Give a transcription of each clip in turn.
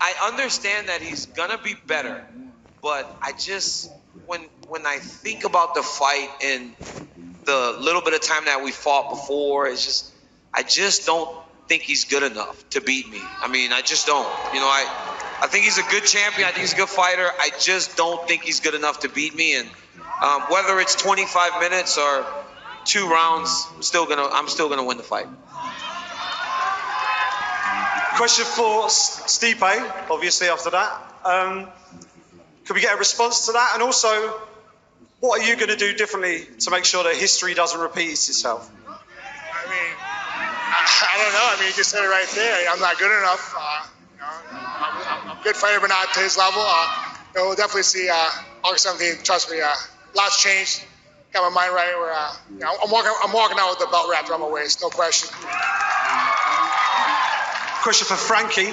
I understand that he's gonna be better, but I just when I think about the fight and the little bit of time that we fought before, I just don't think he's good enough to beat me. I mean, I just don't. You know, I think he's a good champion. I think he's a good fighter. I just don't think he's good enough to beat me. And whether it's 25 minutes or 2 rounds, I'm still gonna win the fight. Question for Stipe, obviously, after that. Could we get a response to that? And also, what are you going to do differently to make sure that history doesn't repeat itself? I mean, I don't know. I mean, you just said it right there. I'm not good enough. I'm a good fighter, but not to his level. We'll definitely see August 17th. Trust me, lots changed. Got my mind right. I'm walking out with the belt wrapped around my waist, no question. Question for Frankie.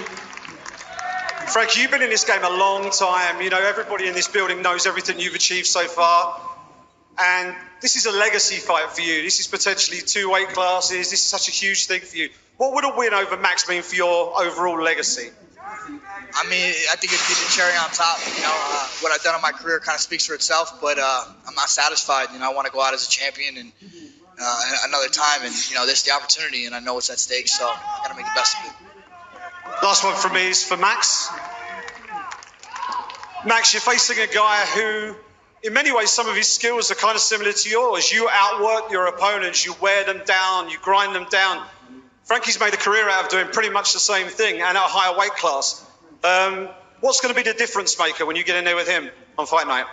Frankie, you've been in this game a long time. You know, everybody in this building knows everything you've achieved so far. And this is a legacy fight for you. This is potentially 2 weight classes. This is such a huge thing for you. What would a win over Max mean for your overall legacy? I mean, I think it'd be the cherry on top. You know, what I've done in my career kind of speaks for itself, but I'm not satisfied. You know, I want to go out as a champion and another time. And, you know, there's the opportunity, and I know what's at stake, so I got to make the best of it. Last one from me is for Max. Max, you're facing a guy who, in many ways, some of his skills are kind of similar to yours. You outwork your opponents, you wear them down, you grind them down. Frankie's made a career out of doing pretty much the same thing and at a higher weight class. What's going to be the difference maker when you get in there with him on fight night?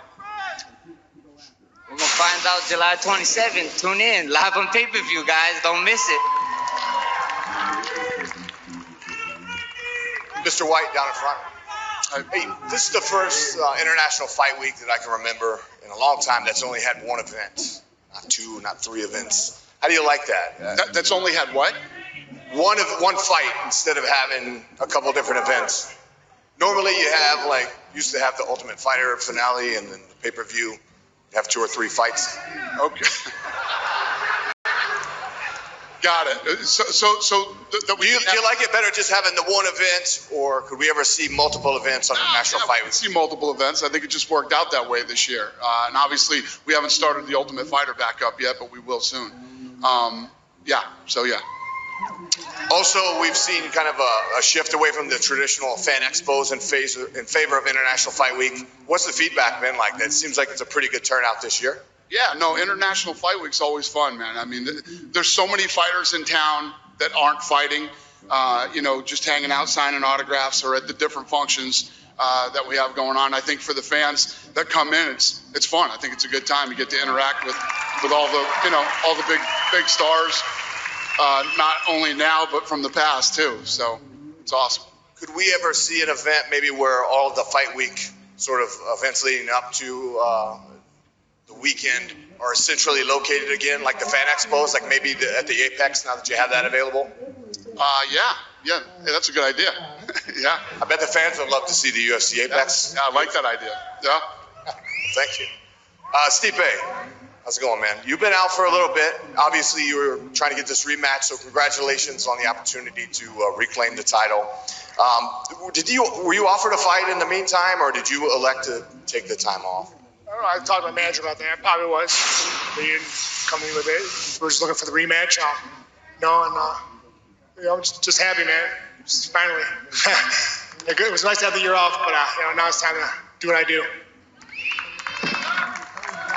We're going to find out July 27th. Tune in, live on pay-per-view, guys. Don't miss it. Mr. White down in front. Hey, this is the first international fight week that I can remember in a long time that's only had 1 event, not 2, not 3 events. How do you like that? That's only had what? One fight instead of having a couple different events. Normally you used to have the Ultimate Fighter finale and then the pay-per-view. You have 2 or 3 fights. Okay. Got it. Do you like it better just having the 1 event, or could we ever see multiple events on the national fight? We see multiple events. I think it just worked out that way this year. And obviously, we haven't started the Ultimate Fighter back up yet, but we will soon. Yeah. Also, we've seen kind of a shift away from the traditional fan expos in favor of International Fight Week. What's the feedback been like? That seems like it's a pretty good turnout this year. Yeah, no, International Fight Week's always fun, man. I mean, there's so many fighters in town that aren't fighting, you know, just hanging out, signing autographs, or at the different functions that we have going on. I think for the fans that come in, it's fun. I think it's a good time. You get to interact with all the, you know, all the big stars, not only now, but from the past too. So it's awesome. Could we ever see an event maybe where all of the fight week sort of events leading up to the weekend are centrally located again, like the fan expos, like maybe at the Apex, now that you have that available? Yeah, that's a good idea. Yeah. I bet the fans would love to see the UFC Apex. Yeah, I like that idea. Yeah. Thank you. Stipe, how's it going, man? You've been out for a little bit. Obviously, you were trying to get this rematch, so congratulations on the opportunity to reclaim the title. Were you offered a fight in the meantime, or did you elect to take the time off? I don't know. I talked to my manager about that. Probably was. They didn't come in with it. We're just looking for the rematch. You know, I'm just happy, man. Just finally. It was nice to have the year off, but you know, now it's time to do what I do.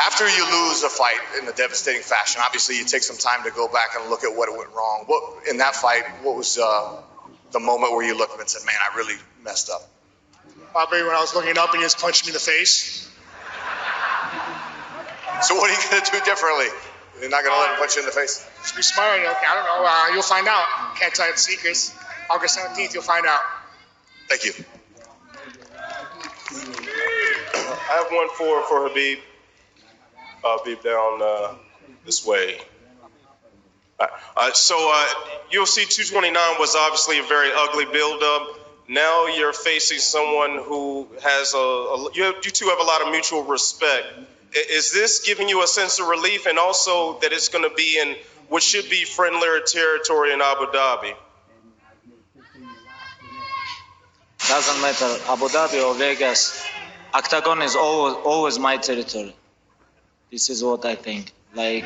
After you lose a fight in a devastating fashion, obviously you take some time to go back and look at what went wrong. In that fight, what was the moment where you looked and said, man, I really messed up? Probably when I was looking up and he just punched me in the face. So what are you going to do differently? You're not going to let him punch you in the face? Just be smart. Okay? I don't know. You'll find out. Can't tell you the secrets. August 17th, you'll find out. Thank you. I have one for Khabib. Khabib down this way. So UFC 229 was obviously a very ugly build-up. Now you're facing someone who has you two have a lot of mutual respect. Is this giving you a sense of relief, and also that it's going to be in what should be friendlier territory in Abu Dhabi? Doesn't matter, Abu Dhabi or Vegas. Octagon is always my territory. This is what I think. Abu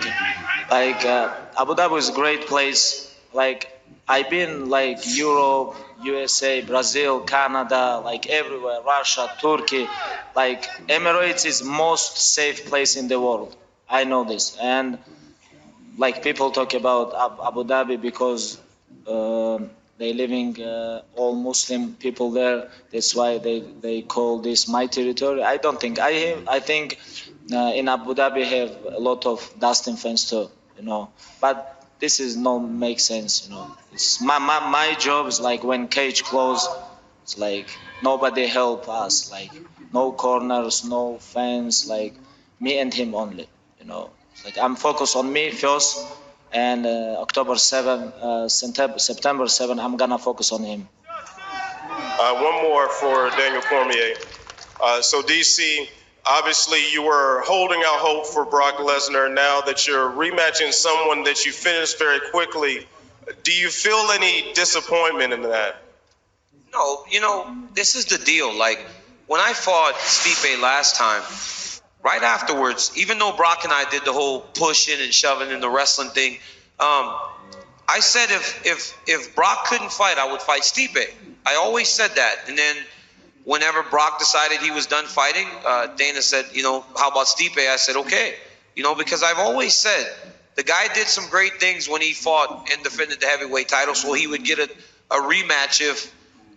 Dhabi is a great place. Like I've been like Europe, USA, Brazil, Canada, like everywhere, Russia, Turkey. Like Emirates is most safe place in the world. I know this, and like people talk about Abu Dhabi because they living all Muslim people there. That's why they call this my territory. I don't think I think in Abu Dhabi have a lot of Dustin fans too, But this is not make sense, It's my job is like when cage close, it's like nobody help us, like no corners, no fans, like me and him only, Like I'm focused on me first, and October 7, September 7, I'm gonna focus on him. One more for Daniel Cormier. So DC, obviously you were holding out hope for Brock Lesnar. Now that you're rematching someone that you finished very quickly, do you feel any disappointment in that? No, this is the deal. Like when I fought Stipe last time, right afterwards, even though Brock and I did the whole pushing and shoving and the wrestling thing, I said if Brock couldn't fight, I would fight Stipe. I always said that. And then whenever Brock decided he was done fighting, Dana said, how about Stipe? I said, okay. Because I've always said the guy did some great things when he fought and defended the heavyweight title, so he would get a rematch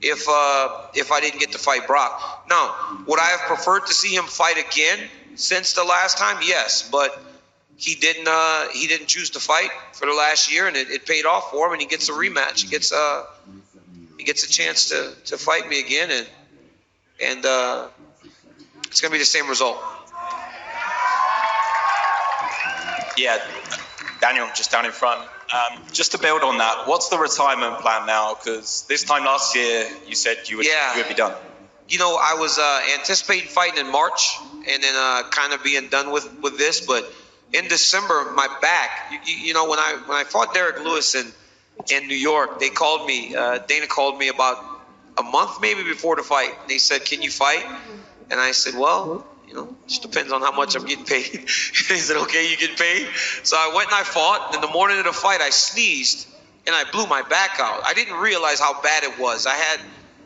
if I didn't get to fight Brock. Now, would I have preferred to see him fight again since the last time? Yes, but he didn't choose to fight for the last year, and it paid off for him, and he gets a rematch. He gets a chance to fight me again, and it's gonna be the same result. Yeah, Daniel, just down in front. Just to build on that, what's the retirement plan now? Because this time last year, you said you would be done. I was anticipating fighting in March and then kind of being done with this. But in December, my back, when I fought Derek Lewis in New York, they called me. Dana called me about a month maybe before the fight. And they said, "Can you fight?" And I said, "Well, just depends on how much I'm getting paid." He said, "Okay, you get paid." So I went and I fought. And in the morning of the fight, I sneezed and I blew my back out. I didn't realize how bad it was. I had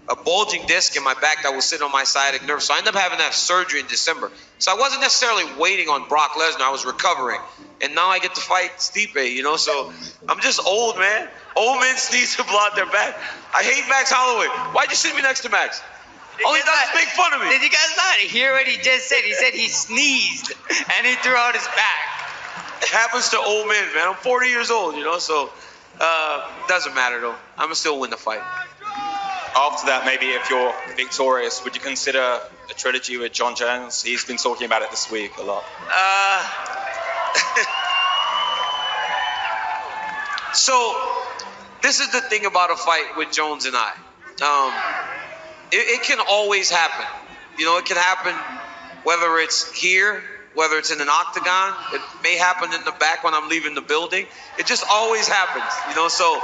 a bulging disc in my back that was sitting on my sciatic nerve. So I ended up having to have surgery in December. So I wasn't necessarily waiting on Brock Lesnar. I was recovering. And now I get to fight Stipe, So I'm just old, man. Old men sneeze and blow out their back. I hate Max Holloway. Why'd you sit me next to Max? All he does is make fun of me. Did you guys not hear what he just said? He said he sneezed and he threw out his back. It happens to old men, man. I'm 40 years old, so doesn't matter though. I'm gonna still win the fight. After that, maybe if you're victorious, would you consider a trilogy with John Jones? He's been talking about it this week a lot. So this is the thing about a fight with Jones and I. It can always happen. It can happen whether it's here, whether it's in an octagon. It may happen in the back when I'm leaving the building. It just always happens, So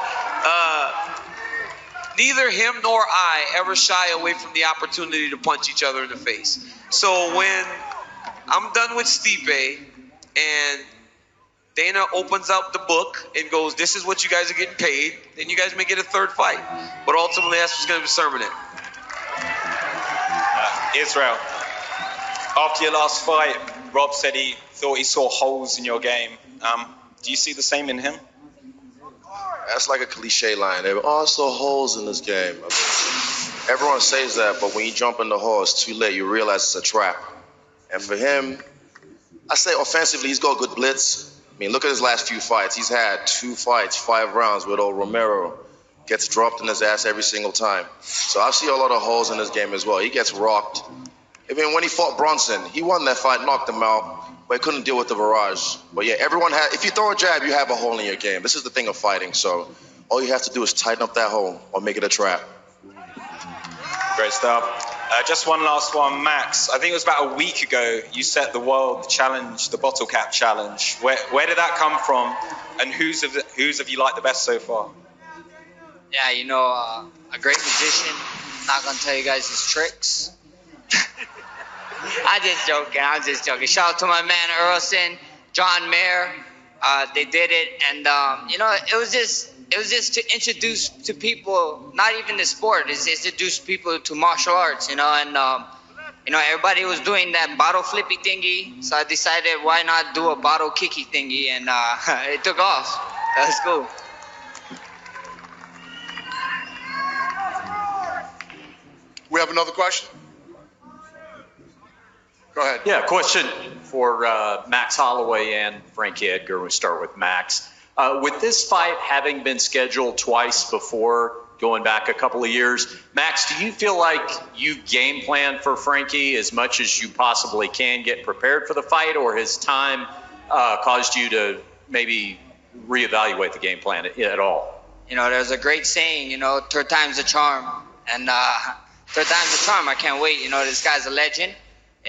neither him nor I ever shy away from the opportunity to punch each other in the face. So when I'm done with Stipe and Dana opens up the book and goes, "This is what you guys are getting paid," then you guys may get a third fight. But ultimately, that's what's going to be determined. Israel, after your last fight, Rob said he thought he saw holes in your game. Do you see the same in him? That's like a cliche line. There are also holes in this game. Everyone says that, but when you jump in the hole, it's too late. You realize it's a trap. And for him, I say offensively, he's got good blitz. Look at his last few fights. He's had 2 fights, 5 rounds with old Romero. Gets dropped in his ass every single time. So I see a lot of holes in this game as well. He gets rocked. When he fought Bronson, he won that fight, knocked him out, but he couldn't deal with the barrage. But yeah, if you throw a jab, you have a hole in your game. This is the thing of fighting. So all you have to do is tighten up that hole or make it a trap. Great stuff. Just one last one, Max. I think it was about a week ago you set the world challenge, the bottle cap challenge. Where did that come from, and whose have you liked the best so far? Yeah, a great magician not gonna tell you guys his tricks. I'm just joking. Shout out to my man Earlson, John Mayer. They did it, and it was just to introduce to people, not even the sport, it's introduce people to martial arts, and everybody was doing that bottle flippy thingy, so I decided why not do a bottle kicky thingy, and it took off. That was cool. We have another question? Go ahead. Yeah, question for Max Holloway and Frankie Edgar. We'll start with Max. With this fight having been scheduled twice before, going back a couple of years, Max, do you feel like you game plan for Frankie as much as you possibly can, get prepared for the fight, or has time caused you to maybe reevaluate the game plan at all? There's a great saying, third time's a charm, and third time's a charm. I can't wait. This guy's a legend.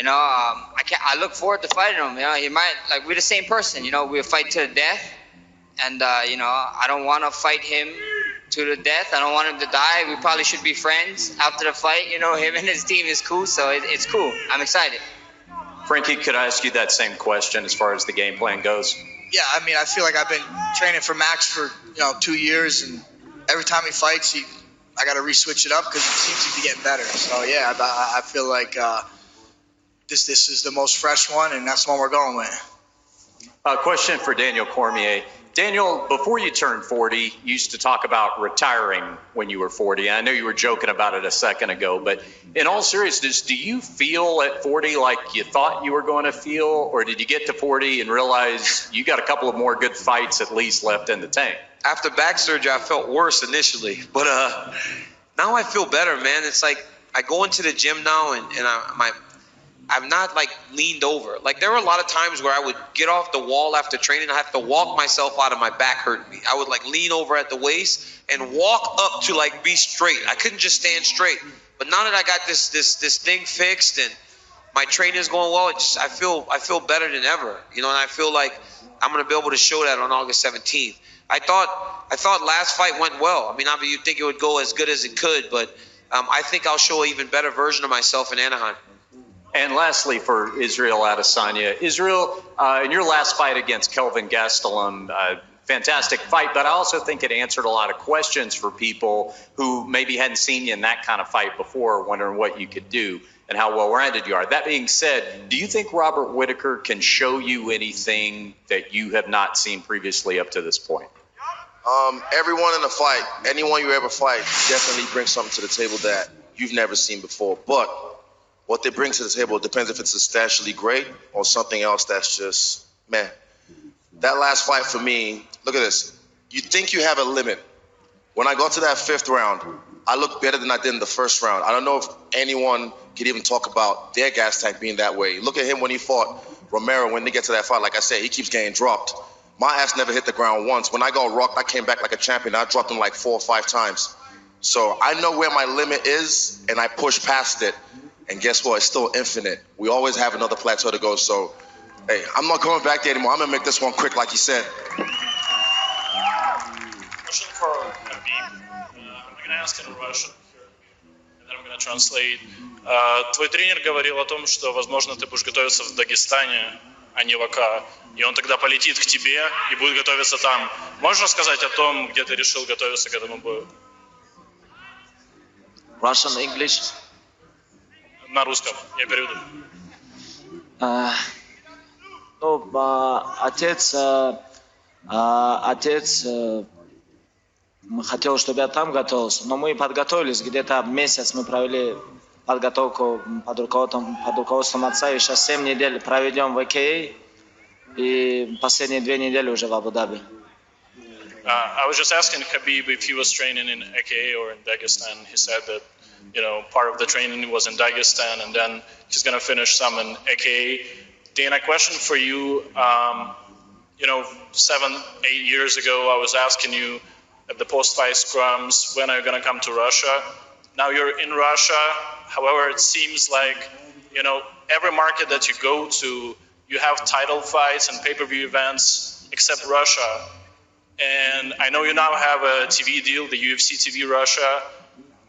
I look forward to fighting him. He might, we're the same person. We'll fight to the death, and I don't want to fight him to the death. I don't want him to die. We probably should be friends after the fight. Him and his team is cool, so it's cool. I'm excited. Frankie, could I ask you that same question as far as the game plan goes? Yeah, I feel like I've been training for Max for 2 years, and every time he fights, I got to re-switch it up because it seems to be getting better. So yeah, I feel like this is the most fresh one, and that's the one we're going with. Question for Daniel Cormier. Daniel, before you turned 40, you used to talk about retiring when you were 40. I know you were joking about it a second ago, but in all seriousness, do you feel at 40 like you thought you were going to feel, or did you get to 40 and realize you got a couple of more good fights at least left in the tank? After back surgery, I felt worse initially, but now I feel better, man. It's like I go into the gym now, and I'm not leaned over. There were a lot of times where I would get off the wall after training. I have to walk myself out of my back hurting me. I would lean over at the waist and walk up to be straight. I couldn't just stand straight. But now that I got this thing fixed and my training is going well, I feel better than ever. And I feel like I'm gonna be able to show that on August 17th. I thought last fight went well. Obviously you'd think it would go as good as it could, but I think I'll show an even better version of myself in Anaheim. And lastly, for Israel Adesanya. Israel, in your last fight against Kelvin Gastelum, fantastic fight, but I also think it answered a lot of questions for people who maybe hadn't seen you in that kind of fight before, wondering what you could do and how well-rounded you are. That being said, do you think Robert Whittaker can show you anything that you have not seen previously up to this point? Everyone in the fight, anyone you ever fight, definitely brings something to the table that you've never seen before. But what they bring to the table, it depends if it's substantially great or something else that's just, man. That last fight for me, look at this. You think you have a limit. When I got to that 5th round, I looked better than I did in the 1st round. I don't know if anyone could even talk about their gas tank being that way. Look at him when he fought Romero. When they get to that fight, like I said, he keeps getting dropped. My ass never hit the ground once. When I got rocked, I came back like a champion. I dropped him 4 or 5 times. So I know where my limit is, and I push past it. And guess what? It's still infinite. We always have another plateau to go. So, hey, I'm not going back there anymore. I'm going to make this one quick, like you said. Question for Khabib. I'm going to ask in Russian and then I'm going to translate. Твой тренер говорил о том, что, возможно, ты будешь готовиться в Дагестане, а не в АК. И он тогда полетит к тебе и будет готовиться там. Можешь рассказать о том, где ты решил готовиться к этому бою? Russian, English? На русском, я переведу. Отец хотел, чтобы я там готовился, но мы подготовились, где-то месяц мы провели подготовку под руководством отца, и сейчас 7 недель проведем в АКА, и последние 2 недели уже в Абу-Даби. I was just asking Khabib if he was training in AKA or in Dagestan. He said that, part of the training was in Dagestan, and then he's going to finish some in AKA. Dana, question for you. 7-8 years ago, I was asking you at the post-fight scrums, when are you going to come to Russia? Now you're in Russia. However, it seems like, every market that you go to, you have title fights and pay-per-view events, except Russia. And I know you now have a TV deal, the UFC TV Russia.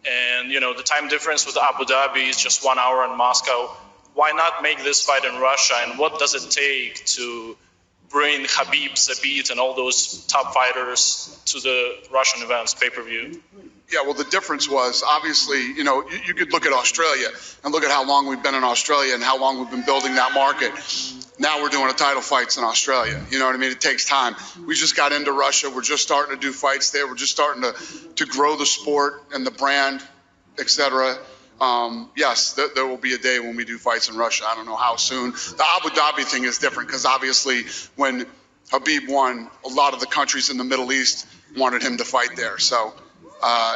And the time difference with Abu Dhabi is just 1 hour in Moscow. Why not make this fight in Russia? And what does it take to bring Khabib, Zabit, and all those top fighters to the Russian events pay-per-view? Yeah, well, the difference was obviously, you could look at Australia and look at how long we've been in Australia and how long we've been building that market. Now we're doing a title fights in Australia. You know what I mean? It takes time. We just got into Russia. We're just starting to do fights there. We're just starting to grow the sport and the brand, etc. Yes, there will be a day when we do fights in Russia. I don't know how soon. The Abu Dhabi thing is different because obviously when Khabib won, a lot of the countries in the Middle East wanted him to fight there. So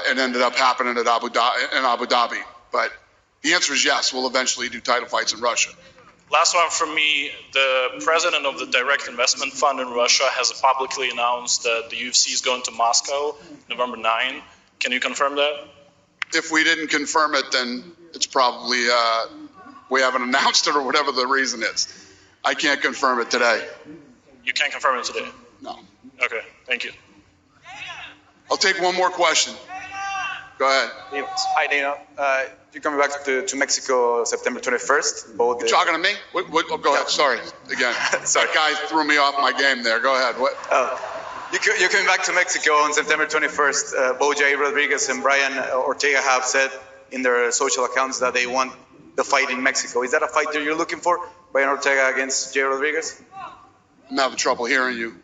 it ended up happening at Abu Dhabi. But the answer is yes, we'll eventually do title fights in Russia. Last one from me. The president of the Direct Investment Fund in Russia has publicly announced that the UFC is going to Moscow November 9. Can you confirm that? If we didn't confirm it, then it's probably we haven't announced it or whatever the reason is. I can't confirm it today. You can't confirm it today? No. Okay, thank you. I'll take one more question. Go ahead. Hi, Dana. You're coming back to Mexico September 21st. You're talking to me? Oh, go ahead. Sorry. Again. Sorry. That guy threw me off my game there. Go ahead. What? You're coming back to Mexico on September 21st. Both Jair Rodriguez and Brian Ortega have said in their social accounts that they want the fight in Mexico. Is that a fight that you're looking for? Brian Ortega against Jair Rodriguez? I'm having trouble hearing you.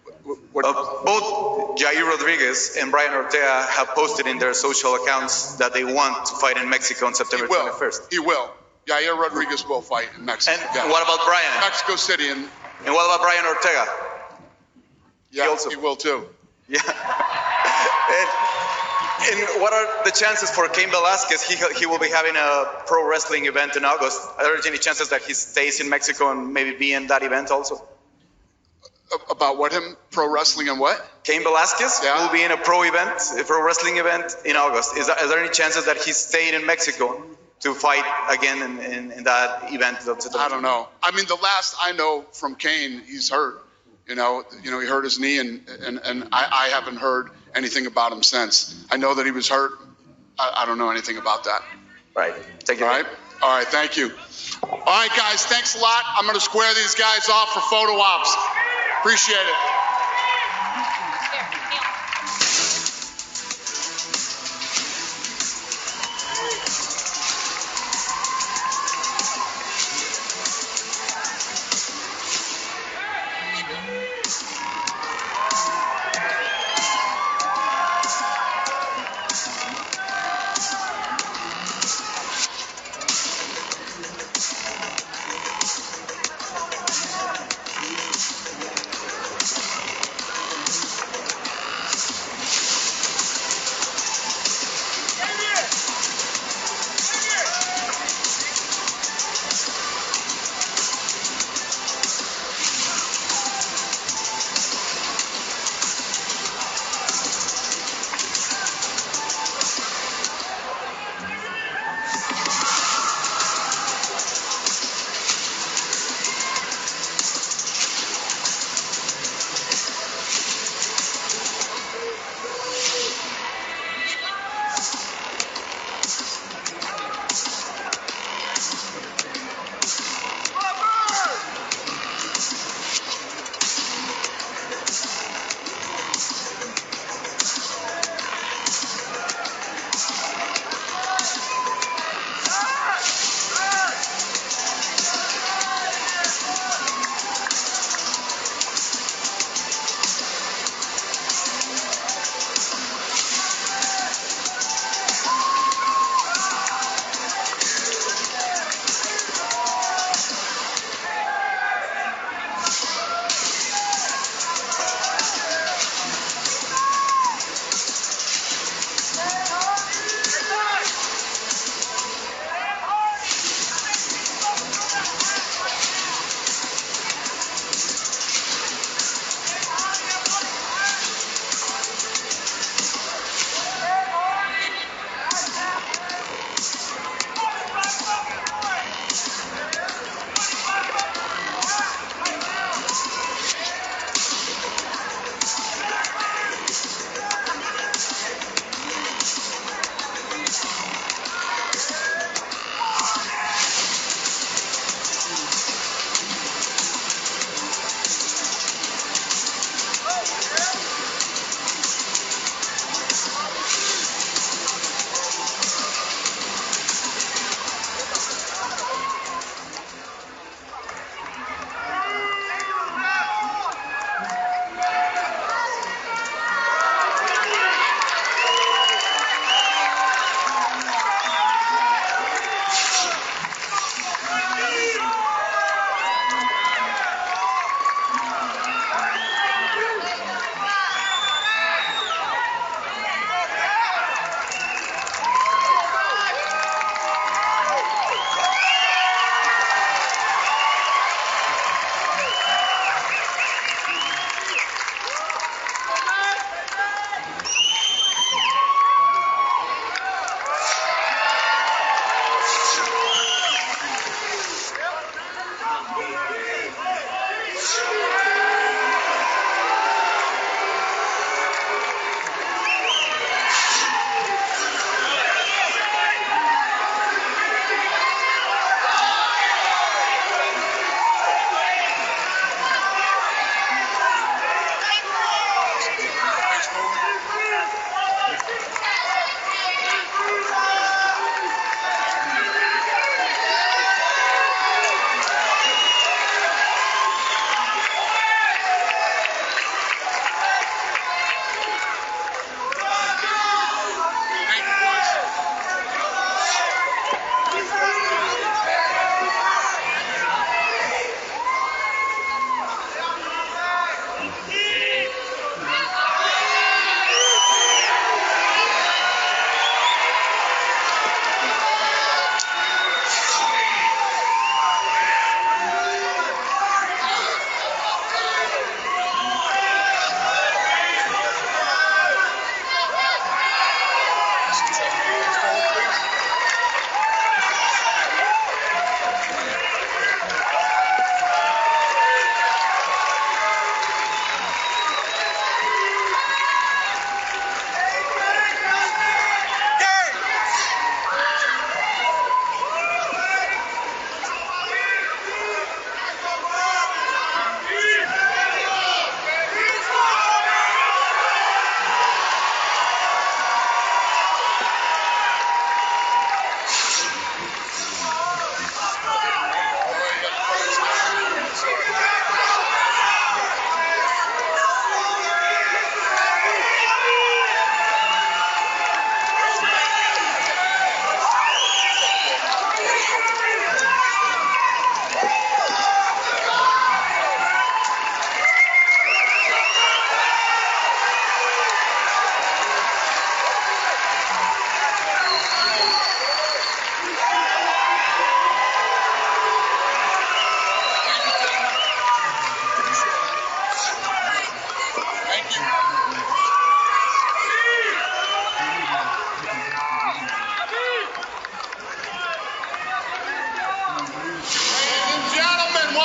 Both Jair Rodriguez and Brian Ortega have posted in their social accounts that they want to fight in Mexico on September 21st. He will. Jair Rodriguez will fight in Mexico. And what about Brian? Mexico City. And what about Brian Ortega? Yeah, he will too. Yeah. And what are the chances for Cain Velasquez? He will be having a pro wrestling event in August. Are there any chances that he stays in Mexico and maybe be in that event also? About what him? Pro wrestling and what? Cain Velasquez will be in a pro wrestling event in August. Is there any chances that he stayed in Mexico to fight again in that event? I don't know. I mean, the last I know from Cain, he's hurt. He hurt his knee, and I haven't heard anything about him since. I know that he was hurt. I don't know anything about that. Right. Thank you. All right. Thank you. All right, guys. Thanks a lot. I'm going to square these guys off for photo ops. Appreciate it.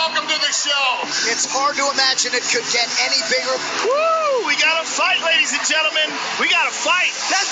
welcome to the show. It's hard to imagine it could get any bigger. Woo! We got a fight, ladies and gentlemen. We got a fight. That's